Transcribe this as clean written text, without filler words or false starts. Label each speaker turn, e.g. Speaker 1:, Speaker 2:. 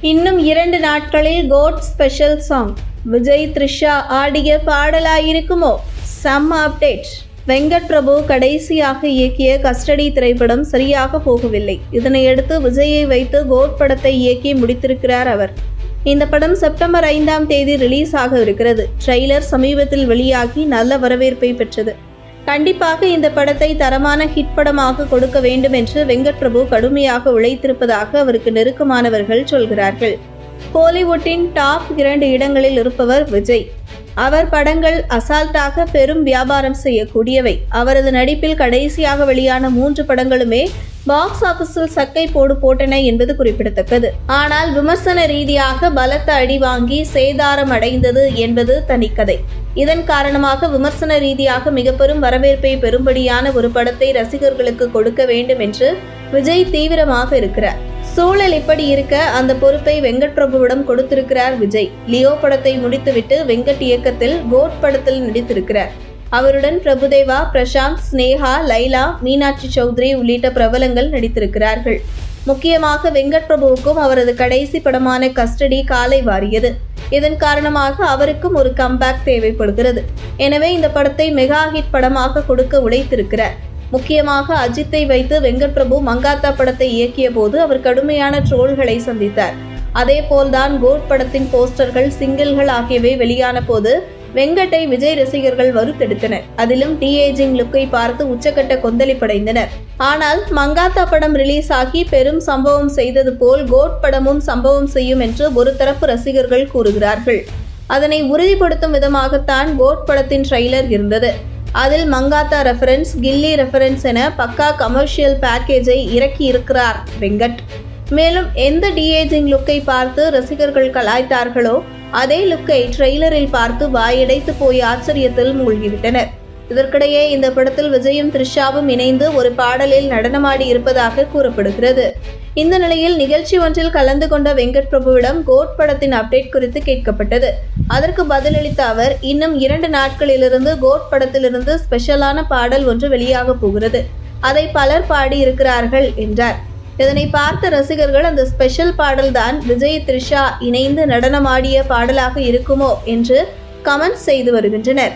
Speaker 1: இன்னும் 2 நாட்களில் GOAT special song. Vijay Trisha ஆடிய பாடலாயிருக்குமோ? செம்ம அப்டேட். வெங்கட் பிரபு கடைசியாக இயக்கிய கஸ்டடி திரைப்படம் சரியாக போகவில்லை. இதனையடுத்து விஜயை வைத்து கோட் படத்தை இயக்கி முடித்திருக்கிறார் அவர். இந்த படம் செப்டம்பர் 5ஆம் தேதி ரிலீஸ் ஆக இருக்கிறது. ட்ரெய்லர் சமீபத்தில் வெளியாகி நல்ல வரவேற்பை பெற்றது. கண்டிப்பாக இந்த படத்தை தரமான ஹிட் படமாக கொடுக்க வேண்டும் என்று வெங்கட் பிரபு கடுமையாக உழைத்திருப்பதாக அவருக்கு நெருக்கமானவர்கள் சொல்கிறார்கள். கோலிவுட்டின் டாப் 2 இடங்களில் இருப்பவர் விஜய். அவர் படங்கள் அசால்ட்டாக பெரும் வியாபாரம் செய்யக்கூடியவை. அவரது நடிப்பில் கடைசியாக வெளியான 3 படங்களுமே பாக்ஸ் ஆபீஸில் சக்கை போட்டன என்பது குறிப்பிடத்தக்கது. ஆனால் விமர்சன ரீதியாக பலத்த அடி வாங்கி சேதாரம் அடைந்தது என்பது தனிக்கதை. இதன் காரணமாக விமர்சன ரீதியாக மிக பெரும் வரவேற்பை பெறும்படியான ஒரு படத்தை ரசிகர்களுக்கு கொடுக்க வேண்டும் என்று விஜய் தீவிரமாக இருக்கிறார். சூழல் இப்படி இருக்க அந்த பொறுப்பை வெங்கட் பிரபுவிடம் கொடுத்திருக்கிறார் விஜய். லியோ படத்தை முடித்துவிட்டு வெங்கட் இயக்கத்தில் கோட் படத்தில் நடித்திருக்கிறார். அவருடன் பிரபுதேவா, பிரசாந்த், ஸ்னேகா, லைலா, மீனாட்சி சௌத்ரி உள்ளிட்ட பிரபலங்கள் நடித்திருக்கிறார்கள். முக்கியமாக வெங்கட் பிரபுவுக்கும் அவரது கடைசி படமான கஸ்டடி காலை வாரியது. இதன் காரணமாக அவருக்கும் ஒரு கம்பேக் தேவைப்படுகிறது. எனவே இந்த படத்தை மெகா ஹிட் படமாக கொடுக்க உழைத்திருக்கிறார். முக்கியமாக அஜித்தை வைத்து வெங்கட் பிரபு மங்காத்தா படத்தை இயக்கிய போது அவர் கடுமையான ட்ரோல்களை சந்தித்தார். அதேபோல்தான் கோட் படத்தின் போஸ்டர்கள், சிங்கிள்கள் ஆகியவை வெளியான போது வெங்கட்டை விஜய் ரசிகர்கள் வறுத்தெடுத்தனர். அதிலும் டிஏஜிங் லுக்கை பார்த்து உச்சக்கட்ட கொந்தளிப்படைந்தனர். ஆனால் மங்காத்தா படம் ரிலீஸ் ஆகி பெரும் சம்பவம் செய்தது போல் கோட் படமும் சம்பவம் செய்யும் என்று ஒரு தரப்பு ரசிகர்கள் கூறுகிறார்கள். அதனை உறுதிப்படுத்தும் விதமாகத்தான் கோட் படத்தின் ட்ரெய்லர் இருந்தது. அதில் மங்காத்தா ரெஃபரன்ஸ், கில்லி ரெஃபரன்ஸ் என பக்கா கமர்ஷியல் பேக்கேஜை இறக்கி இருக்கிறார் வெங்கட். மேலும் எந்த டிஏஜிங் லுக்கை பார்த்து ரசிகர்கள் கலாய்த்தார்களோ அதே லுக்கை ட்ரெய்லரில் பார்த்து வாயடைத்து போய் ஆச்சரியத்தில் மூழ்கிவிட்டனர். இதற்கிடையே இந்த படத்தில் விஜயும் த்ரிஷாவும் இணைந்து ஒரு பாடலில் நடனமாடி இருப்பதாக கூறப்படுகிறது. இந்த நிலையில் நிகழ்ச்சி ஒன்றில் கலந்து கொண்ட வெங்கட் பிரபுவிடம் கோட் படத்தின் அப்டேட் குறித்து கேட்கப்பட்டது. அதற்கு பதிலளித்த அவர், இன்னும் 2 நாட்களிலிருந்து கோட் படத்திலிருந்து ஸ்பெஷலான பாடல் ஒன்று வெளியாக போகிறது. அதை பலர் பாடி இருக்கிறார்கள் என்றார். இதனை பார்த்த ரசிகர்கள் அந்த ஸ்பெஷல் பாடல் தான் விஜய் த்ரிஷா இணைந்து நடனமாடிய பாடலாக இருக்குமோ என்று கமெண்ட் செய்து வருகின்றனர்.